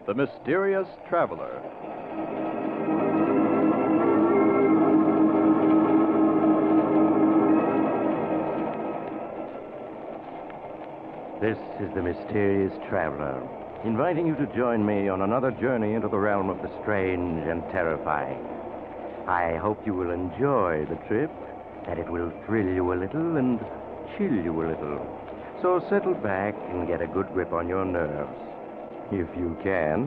The Mysterious Traveler. This is the Mysterious Traveler, inviting you to join me on another journey into the realm of the strange and terrifying. I hope you will enjoy the trip, that it will thrill you a little and chill you a little. So settle back and get a good grip on your nerves, if you can.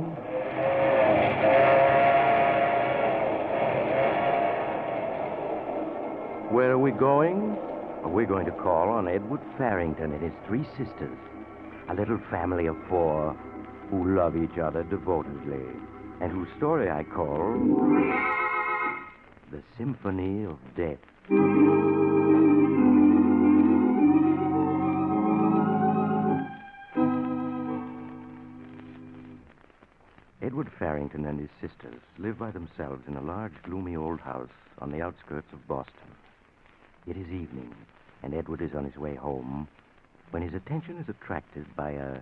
Where are we going? We're going to call on Edward Farrington and his three sisters, a little family of four who love each other devotedly, and whose story I call The Symphony of Death. Edward Farrington and his sisters live by themselves in a large, gloomy old house on the outskirts of Boston. It is evening, and Edward is on his way home when his attention is attracted by a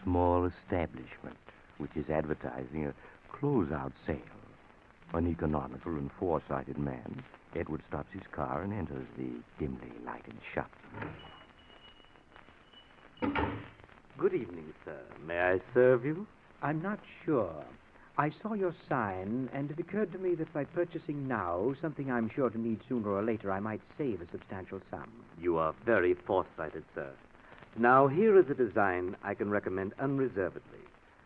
small establishment which is advertising a closeout sale. An economical and foresighted man, Edward stops his car and enters the dimly lighted shop. Good evening, sir. May I serve you? I'm not sure. I saw your sign, and it occurred to me that by purchasing now something I'm sure to need sooner or later, I might save a substantial sum. You are very foresighted, sir. Now, here is a design I can recommend unreservedly.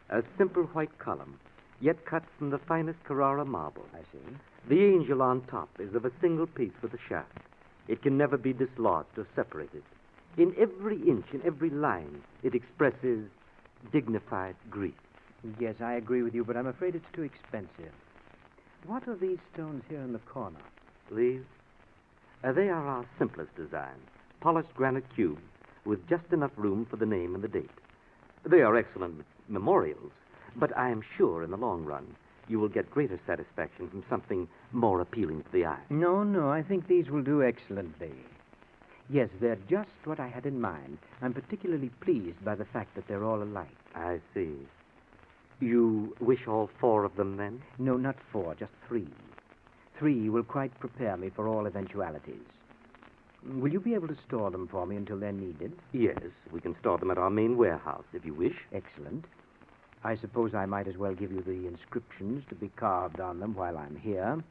A simple white column, yet cut from the finest Carrara marble. I see. The angel on top is of a single piece with a shaft. It can never be dislodged or separated. In every inch, in every line, it expresses dignified grief. Yes, I agree with you, but I'm afraid it's too expensive. What are these stones here in the corner? These? They are our simplest design. Polished granite cubes with just enough room for the name and the date. They are excellent memorials, but I am sure in the long run you will get greater satisfaction from something more appealing to the eye. No, I think these will do excellently. Yes, they're just what I had in mind. I'm particularly pleased by the fact that they're all alike. I see. You wish all four of them, then? No, not four, just three. Three will quite prepare me for all eventualities. Will you be able to store them for me until they're needed? Yes, we can store them at our main warehouse, if you wish. Excellent. I suppose I might as well give you the inscriptions to be carved on them while I'm here.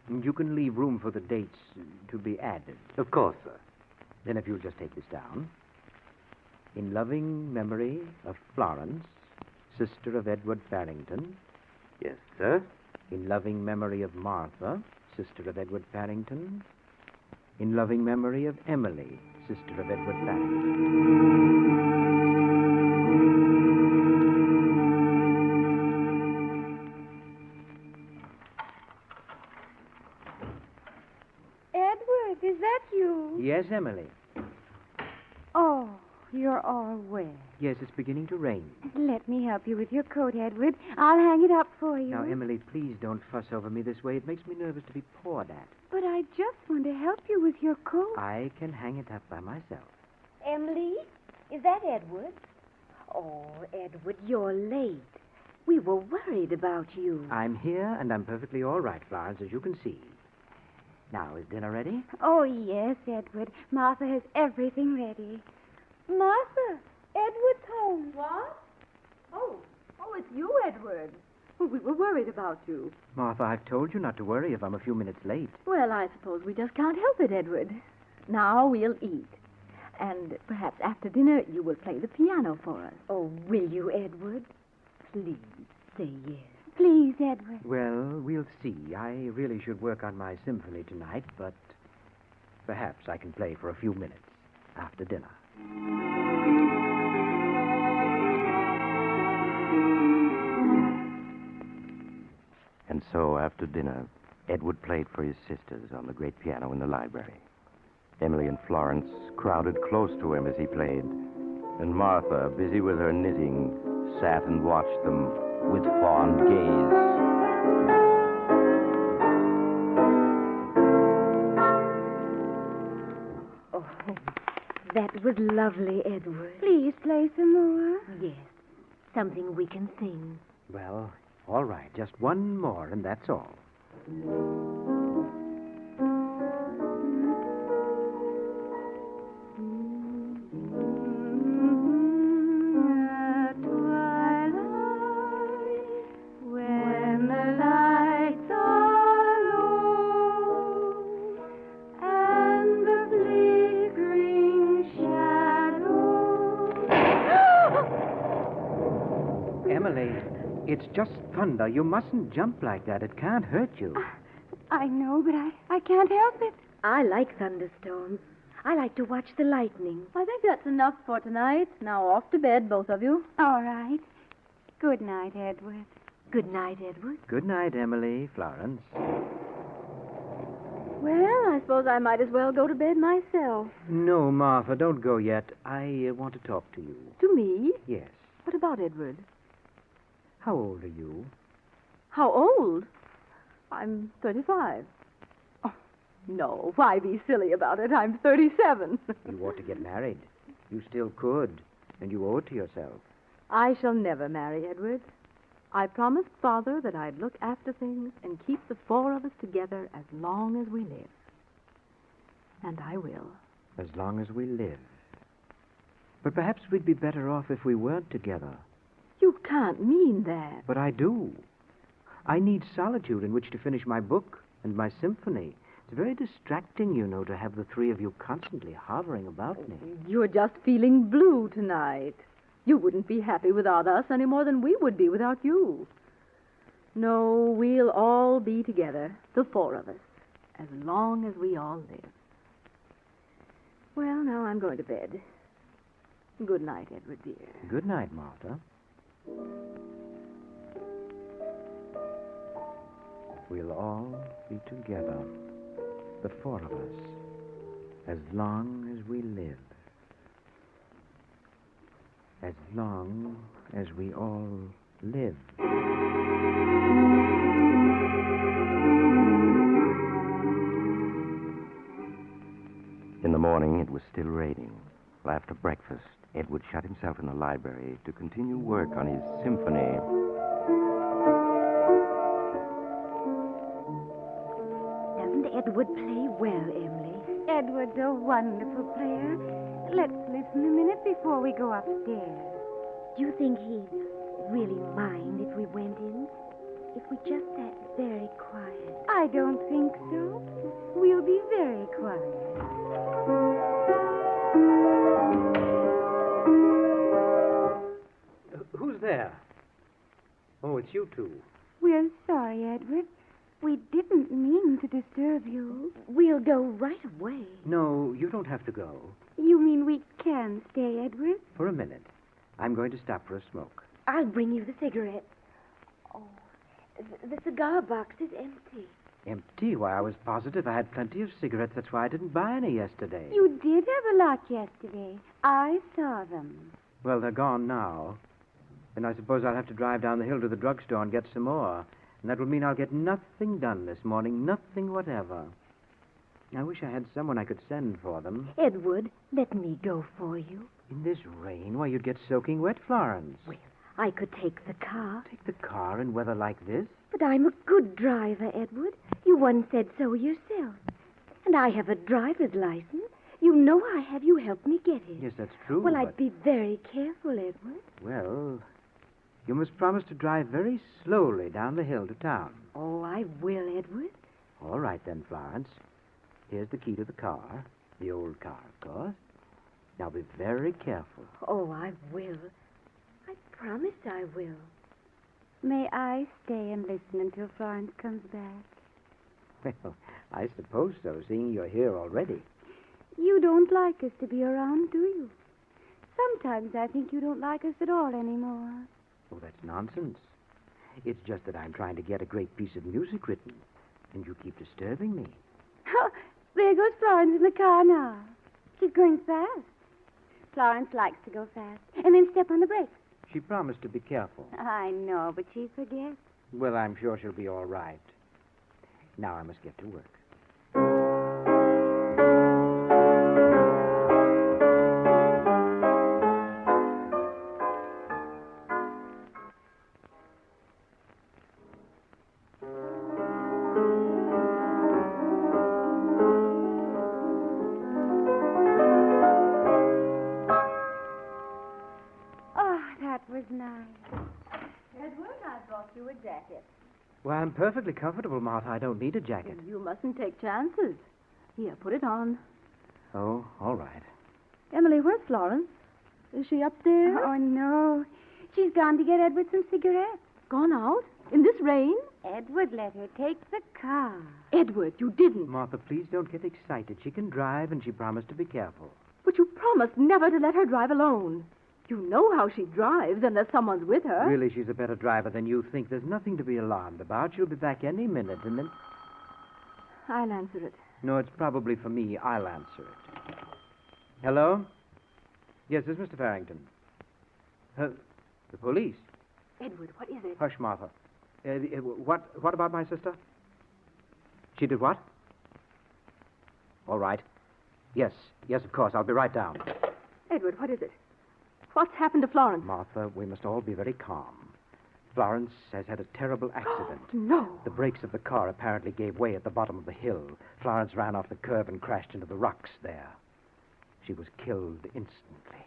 You can leave room for the dates to be added. Of course, sir. Then if you'll just take this down. In loving memory of Florence, sister of Edward Farrington. Yes, sir. In loving memory of Martha, sister of Edward Farrington. In loving memory of Emily, sister of Edward Farrington. Edward, is that you? Yes, Emily. Oh, you're all wet. Yes, it's beginning to rain. Let me help you with your coat, Edward. I'll hang it up for you. Now, Emily, please don't fuss over me this way. It makes me nervous to be poured at. But I just want to help you with your coat. I can hang it up by myself. Emily, is that Edward? Oh, Edward, you're late. We were worried about you. I'm here, and I'm perfectly all right, Florence, as you can see. Now, is dinner ready? Oh, yes, Edward. Martha has everything ready. Martha, Edward's home. What? Oh, it's you, Edward. Well, we were worried about you. Martha, I've told you not to worry if I'm a few minutes late. Well, I suppose we just can't help it, Edward. Now we'll eat. And perhaps after dinner you will play the piano for us. Oh, will you, Edward? Please say yes. Please, Edward. Well, we'll see. I really should work on my symphony tonight, but perhaps I can play for a few minutes after dinner. And so, after dinner, Edward played for his sisters on the great piano in the library. Emily and Florence crowded close to him as he played, and Martha, busy with her knitting, sat and watched them with fond gaze. Oh, that was lovely, Edward. Please play some more. Yes, something we can sing. Well, all right. Just one more, and that's all. At twilight, when the lights are low, and the flickering shadows. Emily, it's just thunder. You mustn't jump like that. It can't hurt you. I know, but I can't help it. I like thunderstorms. I like to watch the lightning. I think that's enough for tonight. Now off to bed, both of you. All right. Good night, Edward. Good night, Edward. Good night, Emily, Florence. Well, I suppose I might as well go to bed myself. No, Martha, don't go yet. I want to talk to you. To me? Yes. What about Edward? How old are you? How old? I'm 35. Oh, no, why be silly about it? I'm 37. You ought to get married. You still could, and you owe it to yourself. I shall never marry Edward. I promised Father that I'd look after things and keep the four of us together as long as we live. And I will. As long as we live. But perhaps we'd be better off if we weren't together. You can't mean that. But I do. I need solitude in which to finish my book and my symphony. It's very distracting, you know, to have the three of you constantly hovering about me. You're just feeling blue tonight. You wouldn't be happy without us any more than we would be without you. No, we'll all be together, the four of us, as long as we all live. Well, now I'm going to bed. Good night, Edward, dear. Good night, Martha. We'll all be together, the four of us, as long as we live. As long as we all live. In the morning, it was still raining. After breakfast, Edward shut himself in the library to continue work on his symphony. Doesn't Edward play well, Emily? Edward's a wonderful player. Let's listen a minute before we go upstairs. Do you think he'd really mind if we went in? If we just sat very quiet? I don't think so. We'll be very quiet. Who's there? Oh, it's you two. We're sorry, Edward. We didn't mean to disturb you. We'll go right away. No, you don't have to go. You mean we can stay, Edward? For a minute. I'm going to stop for a smoke. I'll bring you the cigarette. Oh, the cigar box is empty. Empty? Why, I was positive I had plenty of cigarettes. That's why I didn't buy any yesterday. You did have a lot yesterday. I saw them. Well, they're gone now. And I suppose I'll have to drive down the hill to the drugstore and get some more. And that will mean I'll get nothing done this morning, nothing whatever. I wish I had someone I could send for them. Edward, let me go for you. In this rain? Why, you'd get soaking wet, Florence. Well, I could take the car. Take the car in weather like this? But I'm a good driver, Edward. You once said so yourself. And I have a driver's license. You know I have. You helped me get it. Yes, that's true. Well, but... I'd be very careful, Edward. Well, you must promise to drive very slowly down the hill to town. Oh, I will, Edward. All right, then, Florence. Here's the key to the car. The old car, of course. Now, be very careful. Oh, I will. I promise I will. May I stay and listen until Florence comes back? Well, I suppose so, seeing you're here already. You don't like us to be around, do you? Sometimes I think you don't like us at all anymore. Oh, that's nonsense. It's just that I'm trying to get a great piece of music written, and you keep disturbing me. Oh, there goes Florence in the car now. She's going fast. Florence likes to go fast. And then step on the brakes. She promised to be careful. I know, but she forgets. Well, I'm sure she'll be all right. Now I must get to work. Well, I'm perfectly comfortable, Martha. I don't need a jacket. You mustn't take chances. Here, put it on. Oh, all right. Emily, where's Florence? Is she upstairs? Oh, no. She's gone to get Edward some cigarettes. Gone out? In this rain? Edward let her take the car. Edward, you didn't. Martha, please don't get excited. She can drive, and she promised to be careful. But you promised never to let her drive alone. You know how she drives unless someone's with her. Really, she's a better driver than you think. There's nothing to be alarmed about. She'll be back any minute, and then... I'll answer it. No, it's probably for me. I'll answer it. Hello? Yes, this is Mr. Farrington. The police? Edward, what is it? Hush, Martha. What about my sister? She did what? All right. Yes, of course. I'll be right down. Edward, what is it? What's happened to Florence? Martha, we must all be very calm. Florence has had a terrible accident. No. The brakes of the car apparently gave way at the bottom of the hill. Florence ran off the curb and crashed into the rocks there. She was killed instantly.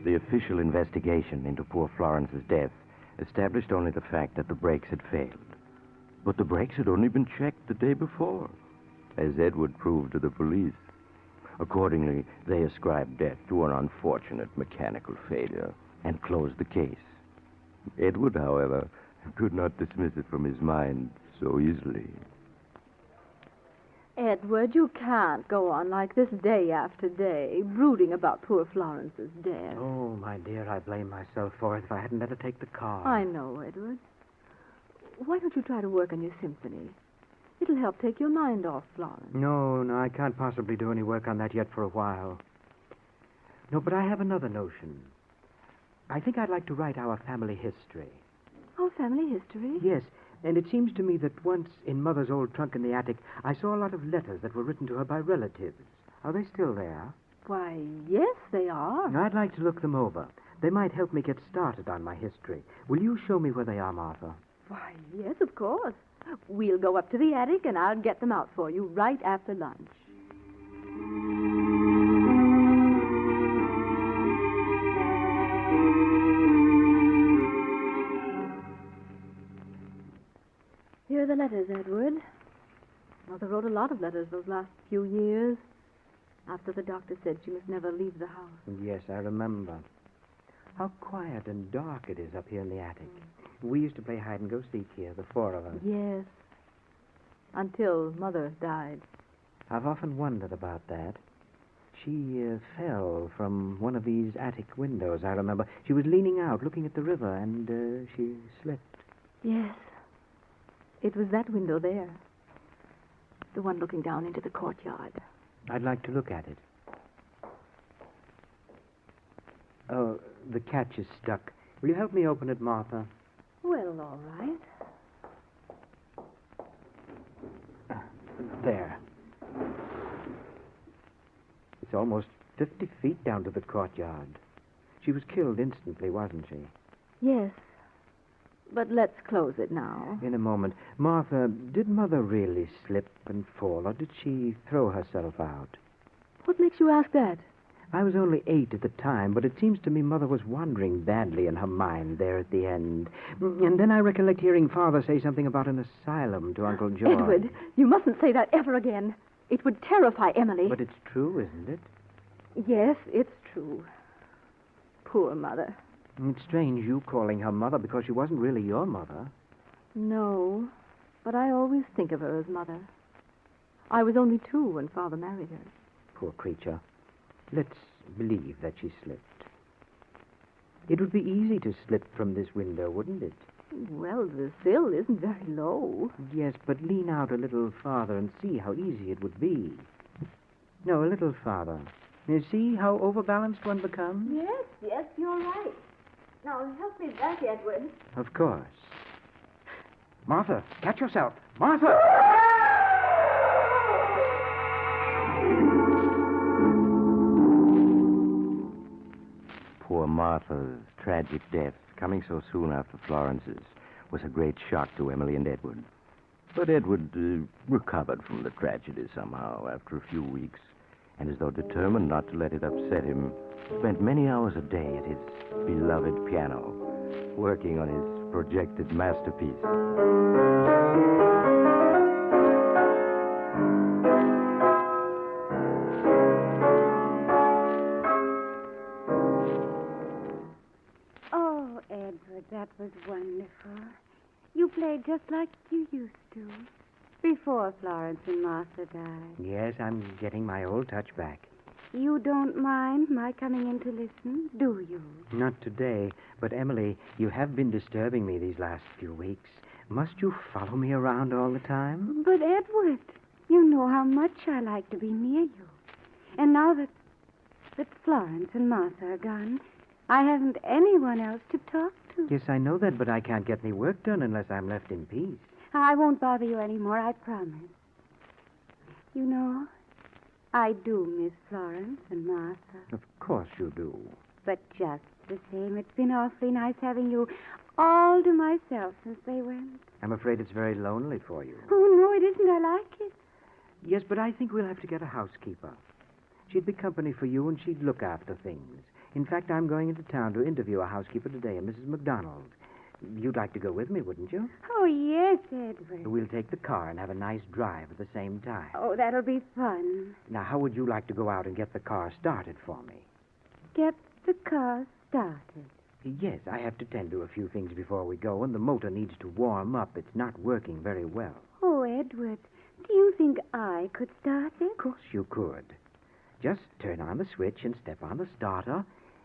The official investigation into poor Florence's death established only the fact that the brakes had failed. But the brakes had only been checked the day before, as Edward proved to the police. Accordingly, they ascribed death to an unfortunate mechanical failure and closed the case. Edward, however, could not dismiss it from his mind so easily. Edward, you can't go on like this day after day, brooding about poor Florence's death. Oh, my dear, I blame myself for it if I hadn't let her take the car. I know, Edward. Why don't you try to work on your symphony? It'll help take your mind off Florence. No, I can't possibly do any work on that yet for a while. No, but I have another notion. I think I'd like to write our family history. Our family history? Yes, and it seems to me that once in Mother's old trunk in the attic, I saw a lot of letters that were written to her by relatives. Are they still there? Why, yes, they are. I'd like to look them over. They might help me get started on my history. Will you show me where they are, Martha? Why, yes, of course. We'll go up to the attic and I'll get them out for you right after lunch. Here are the letters, Edward. Mother wrote a lot of letters those last few years, after the doctor said she must never leave the house. Yes, I remember. How quiet and dark it is up here in the attic. We used to play hide-and-go-seek here, the four of us. Yes, until Mother died. I've often wondered about that. She fell from one of these attic windows, I remember. She was leaning out, looking at the river, and she slipped. Yes, it was that window there. The one looking down into the courtyard. I'd like to look at it. Oh, the catch is stuck. Will you help me open it, Martha? Well, all right. There. It's almost 50 feet down to the courtyard. She was killed instantly, wasn't she? Yes, but let's close it now. In a moment. Martha, did Mother really slip and fall, or did she throw herself out? What makes you ask that? I was only 8 at the time, but it seems to me Mother was wandering badly in her mind there at the end. And then I recollect hearing Father say something about an asylum to Uncle George. Edward, you mustn't say that ever again. It would terrify Emily. But it's true, isn't it? Yes, it's true. Poor Mother. It's strange you calling her Mother because she wasn't really your mother. No, but I always think of her as Mother. I was only 2 when Father married her. Poor creature. Let's believe that she slipped. It would be easy to slip from this window, wouldn't it? Well, the sill isn't very low. Yes, but lean out a little farther and see how easy it would be. No, a little farther. You see how overbalanced one becomes? Yes, you're right. Now, help me back, Edward. Of course. Martha, catch yourself. Martha! Poor Martha's tragic death, coming so soon after Florence's, was a great shock to Emily and Edward. But Edward recovered from the tragedy somehow after a few weeks. and as though determined not to let it upset him, spent many hours a day at his beloved piano, working on his projected masterpiece. Oh, Edward, that was wonderful. You played just like you used to, before Florence and Martha died. Yes, I'm getting my old touch back. You don't mind my coming in to listen, do you? Not today, but Emily, you have been disturbing me these last few weeks. Must you follow me around all the time? But, Edward, you know how much I like to be near you. And now that Florence and Martha are gone, I haven't anyone else to talk to. Yes, I know that, but I can't get any work done unless I'm left in peace. I won't bother you anymore, I promise. You know, I do miss Florence and Martha. Of course you do. But just the same, it's been awfully nice having you all to myself since they went. I'm afraid it's very lonely for you. Oh, no, it isn't. I like it. Yes, but I think we'll have to get a housekeeper. She'd be company for you, and she'd look after things. In fact, I'm going into town to interview a housekeeper today, a Mrs. McDonald. You'd like to go with me, wouldn't you? Oh, yes, Edward. We'll take the car and have a nice drive at the same time. Oh, that'll be fun. Now, how would you like to go out and get the car started for me? Get the car started. Yes, I have to tend to a few things before we go, and the motor needs to warm up. It's not working very well. Oh, Edward, do you think I could start it? Of course you could. Just turn on the switch and step on the starter,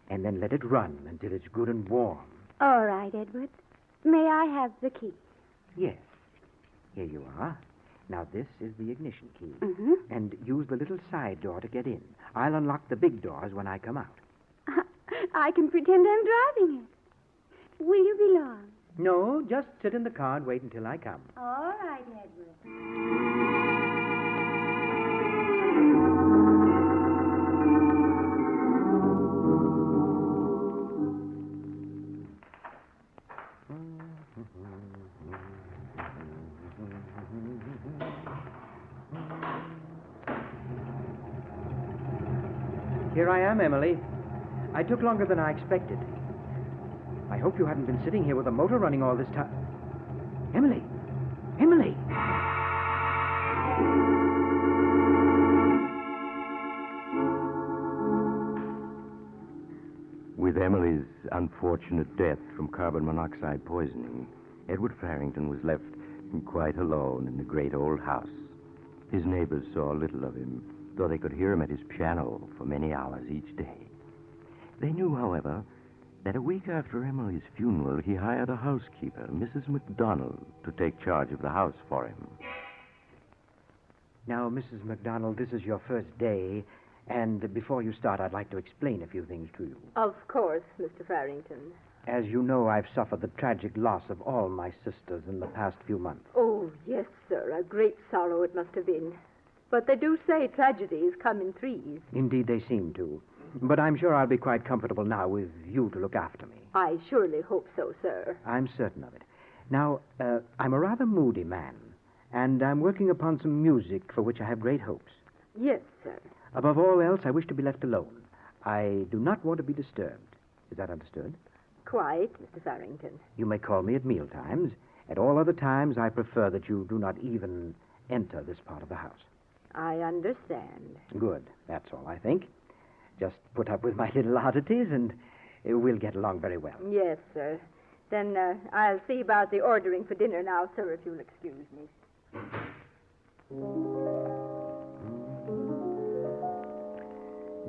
and then let it run until it's good and warm. All right, Edward. May I have the key? Yes. Here you are. Now, this is the ignition key. Mm-hmm. And use the little side door to get in. I'll unlock the big doors when I come out. I can pretend I'm driving it. Will you be long? No, just sit in the car and wait until I come. All right, Edward. Here I am, Emily. I took longer than I expected. I hope you haven't been sitting here with the motor running all this time. Emily! Emily! With Emily's unfortunate death from carbon monoxide poisoning, Edward Farrington was left quite alone in the great old house. His neighbors saw little of him, though they could hear him at his piano for many hours each day. They knew, however, that a week after Emily's funeral, he hired a housekeeper, Mrs. McDonald, to take charge of the house for him. Now, Mrs. McDonald, this is your first day, and before you start, I'd like to explain a few things to you. Of course, Mr. Farrington. As you know, I've suffered the tragic loss of all my sisters in the past few months. Oh, yes, sir. A great sorrow it must have been. But they do say tragedies come in threes. Indeed, they seem to. But I'm sure I'll be quite comfortable now with you to look after me. I surely hope so, sir. I'm certain of it. Now, I'm a rather moody man, and I'm working upon some music for which I have great hopes. Yes, sir. Above all else, I wish to be left alone. I do not want to be disturbed. Is that understood? Quite, Mr. Farrington. You may call me at mealtimes. At all other times, I prefer that you do not even enter this part of the house. I understand. Good. That's all, I think. Just put up with my little oddities, and we'll get along very well. Yes, sir. Then I'll see about the ordering for dinner now, sir, if you'll excuse me.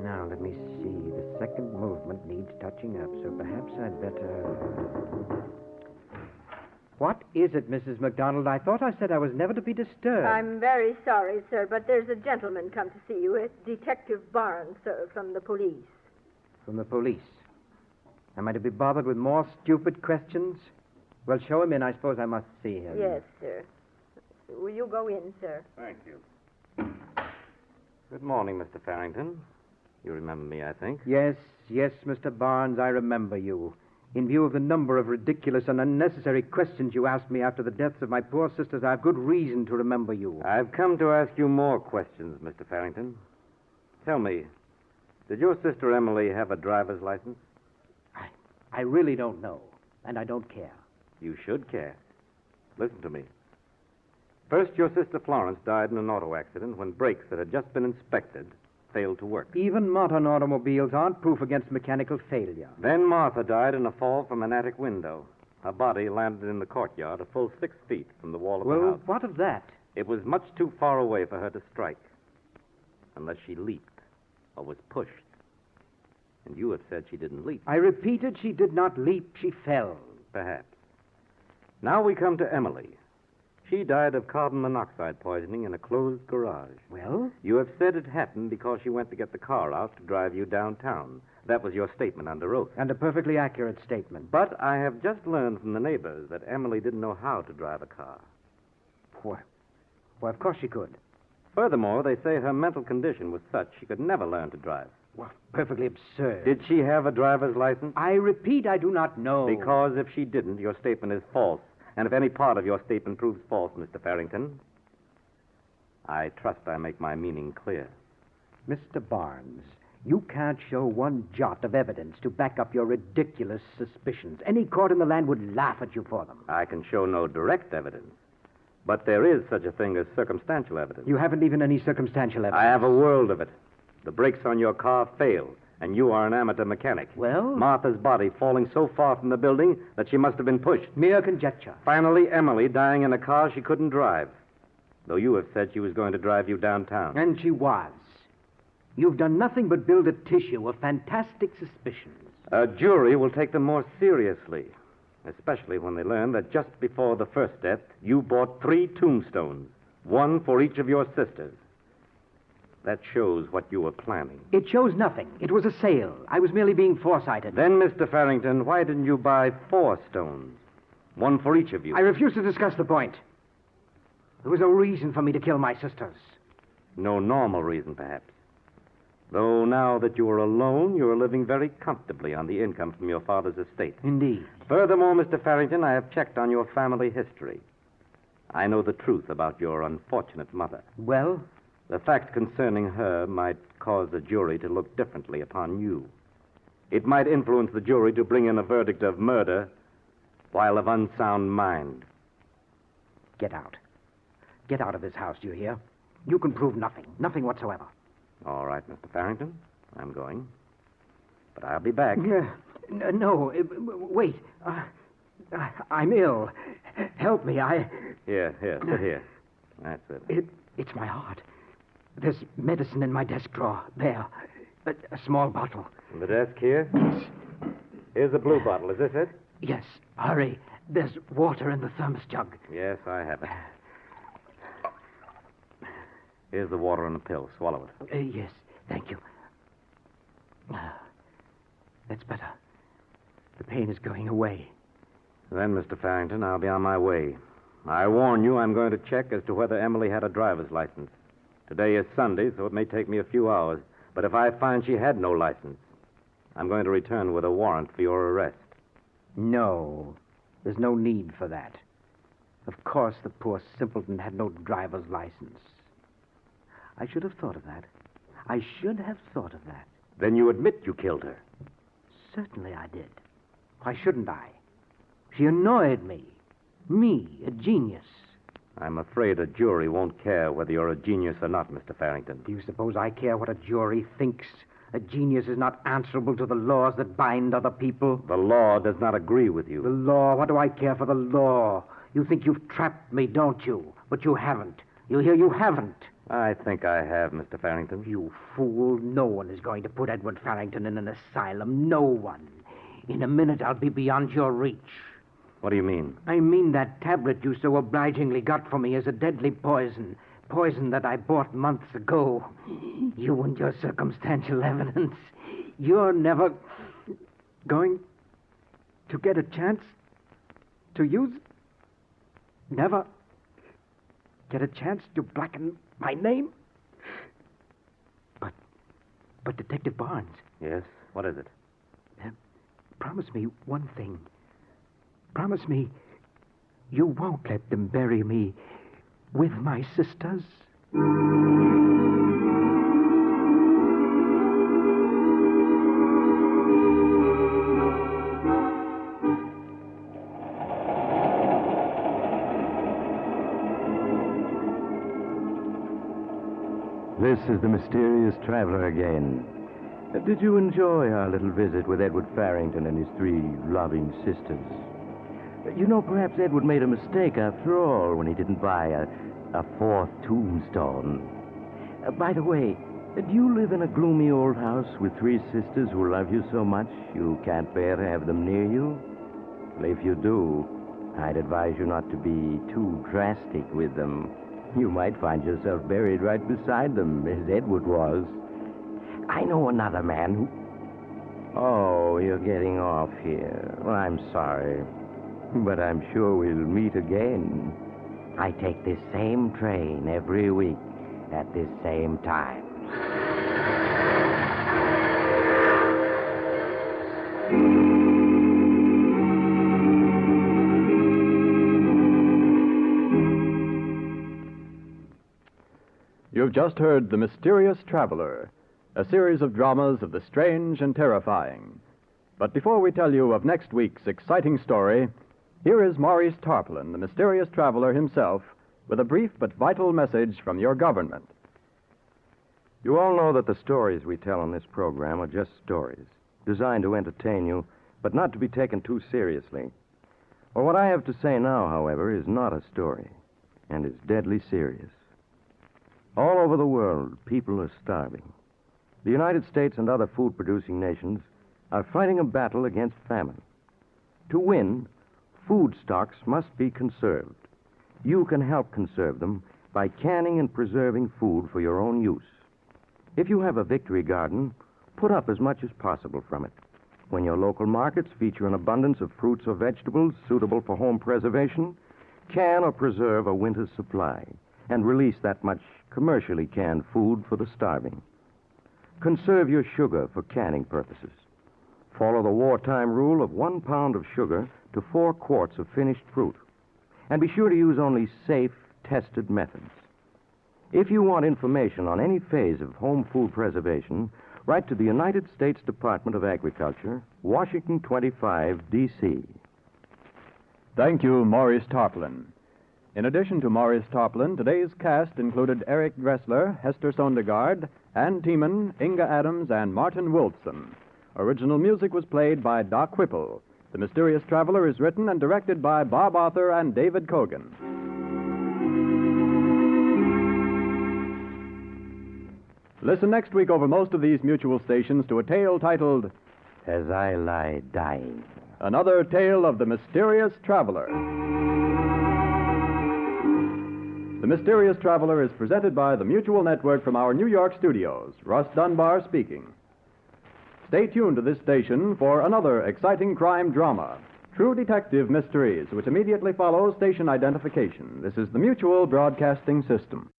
Now, let me see. The second movement needs touching up, so perhaps I'd better... What is it, Mrs. McDonald? I thought I said I was never to be disturbed. I'm very sorry, sir, but there's a gentleman come to see you. It's Detective Barnes, sir, from the police. From the police? Am I to be bothered with more stupid questions? Well, show him in. I suppose I must see him. Yes, sir. Will you go in, sir? Thank you. Good morning, Mr. Farrington. You remember me, I think. Yes, Mr. Barnes, I remember you. In view of the number of ridiculous and unnecessary questions you asked me after the deaths of my poor sisters, I have good reason to remember you. I've come to ask you more questions, Mr. Farrington. Tell me, did your sister Emily have a driver's license? I really don't know, and I don't care. You should care. Listen to me. First, your sister Florence died in an auto accident when brakes that had just been inspected failed to work. Even modern automobiles aren't proof against mechanical failure. Then Martha died in a fall from an attic window. Her body landed in the courtyard a full 6 feet from the wall of the Well, house. what of that? It was much too far away for her to strike, unless she leaped or was pushed. And you have said she didn't leap. I repeated, she did not leap, she fell. Perhaps. Now we come to Emily. She died of carbon monoxide poisoning in a closed garage. Well? You have said it happened because she went to get the car out to drive you downtown. That was your statement under oath. And a perfectly accurate statement. But I have just learned from the neighbors that Emily didn't know how to drive a car. Well, of course she could. Furthermore, they say her mental condition was such she could never learn to drive. Well, perfectly absurd. Did she have a driver's license? I repeat, I do not know. Because if she didn't, your statement is false. And if any part of your statement proves false, Mr. Farrington, I trust I make my meaning clear. Mr. Barnes, you can't show one jot of evidence to back up your ridiculous suspicions. Any court in the land would laugh at you for them. I can show no direct evidence. But there is such a thing as circumstantial evidence. You haven't even any circumstantial evidence. I have a world of it. The brakes on your car failed, and you are an amateur mechanic. Well? Martha's body falling so far from the building that she must have been pushed. Mere conjecture. Finally, Emily dying in a car she couldn't drive, though you have said she was going to drive you downtown. And she was. You've done nothing but build a tissue of fantastic suspicions. A jury will take them more seriously, especially when they learn that just before the first death, you bought 3 tombstones, one for each of your sisters. That shows what you were planning. It shows nothing. It was a sale. I was merely being foresighted. Then, Mr. Farrington, why didn't you buy 4 stones? One for each of you. I refuse to discuss the point. There was no reason for me to kill my sisters. No normal reason, perhaps. Though now that you are alone, you are living very comfortably on the income from your father's estate. Indeed. Furthermore, Mr. Farrington, I have checked on your family history. I know the truth about your unfortunate mother. Well? The fact concerning her might cause the jury to look differently upon you. It might influence the jury to bring in a verdict of murder while of unsound mind. Get out. Get out of this house, do you hear? You can prove nothing. Nothing whatsoever. All right, Mr. Farrington. I'm going. But I'll be back. No, wait. I'm ill. Help me. Here, sit here. That's it. It's my heart. There's medicine in my desk drawer. There. A small bottle. In the desk here? Yes. Here's the blue bottle. Is this it? Yes. Hurry. There's water in the thermos jug. Yes, I have it. Here's the water and the pill. Swallow it. Yes. Thank you. That's better. The pain is going away. Then, Mr. Farrington, I'll be on my way. I warn you, I'm going to check as to whether Emily had a driver's license. Today is Sunday, so it may take me a few hours. But if I find she had no license, I'm going to return with a warrant for your arrest. No. There's no need for that. Of course, the poor simpleton had no driver's license. I should have thought of that. I should have thought of that. Then you admit you killed her. Certainly I did. Why shouldn't I? She annoyed me. Me, a genius. I'm afraid a jury won't care whether you're a genius or not, Mr. Farrington. Do you suppose I care what a jury thinks? A genius is not answerable to the laws that bind other people. The law does not agree with you. The law? What do I care for the law? You think you've trapped me, don't you? But you haven't. You hear? You haven't. I think I have, Mr. Farrington. You fool. No one is going to put Edward Farrington in an asylum. No one. In a minute, I'll be beyond your reach. What do you mean? I mean that tablet you so obligingly got for me is a deadly poison. Poison that I bought months ago. You and your circumstantial evidence. You're never going to get a chance to use it. Never get a chance to blacken my name. But Detective Barnes. Yes? What is it? Promise me one thing. Promise me you won't let them bury me with my sisters. This is the mysterious traveler again. Did you enjoy our little visit with Edward Farrington and his three loving sisters? You know, perhaps Edward made a mistake after all when he didn't buy a fourth tombstone. By the way, do you live in a gloomy old house with three sisters who love you so much you can't bear to have them near you? Well, if you do, I'd advise you not to be too drastic with them. You might find yourself buried right beside them, as Edward was. I know another man who... Oh, you're getting off here. Well, I'm sorry. But I'm sure we'll meet again. I take this same train every week at this same time. You've just heard The Mysterious Traveler, a series of dramas of the strange and terrifying. But before we tell you of next week's exciting story, here is Maurice Tarpaulin, the mysterious traveler himself, with a brief but vital message from your government. You all know that the stories we tell on this program are just stories, designed to entertain you, but not to be taken too seriously. Well, what I have to say now, however, is not a story, and is deadly serious. All over the world, people are starving. The United States and other food-producing nations are fighting a battle against famine. To win, food stocks must be conserved. You can help conserve them by canning and preserving food for your own use. If you have a victory garden, put up as much as possible from it. When your local markets feature an abundance of fruits or vegetables suitable for home preservation, can or preserve a winter's supply and release that much commercially canned food for the starving. Conserve your sugar for canning purposes. Follow the wartime rule of 1 pound of sugar to 4 quarts of finished fruit. And be sure to use only safe, tested methods. If you want information on any phase of home food preservation, write to the United States Department of Agriculture, Washington 25, D.C. Thank you, Maurice Tarpaulin. In addition to Maurice Tarpaulin, today's cast included Eric Dressler, Hester Sondergaard, Ann Tiemann, Inga Adams, and Martin Wolfson. Original music was played by Doc Whipple. The Mysterious Traveler is written and directed by Bob Arthur and David Kogan. Listen next week over most of these mutual stations to a tale titled As I Lie Dying. Another Tale of the Mysterious Traveler. The Mysterious Traveler is presented by the Mutual Network from our New York studios. Russ Dunbar speaking. Stay tuned to this station for another exciting crime drama, True Detective Mysteries, which immediately follows station identification. This is the Mutual Broadcasting System.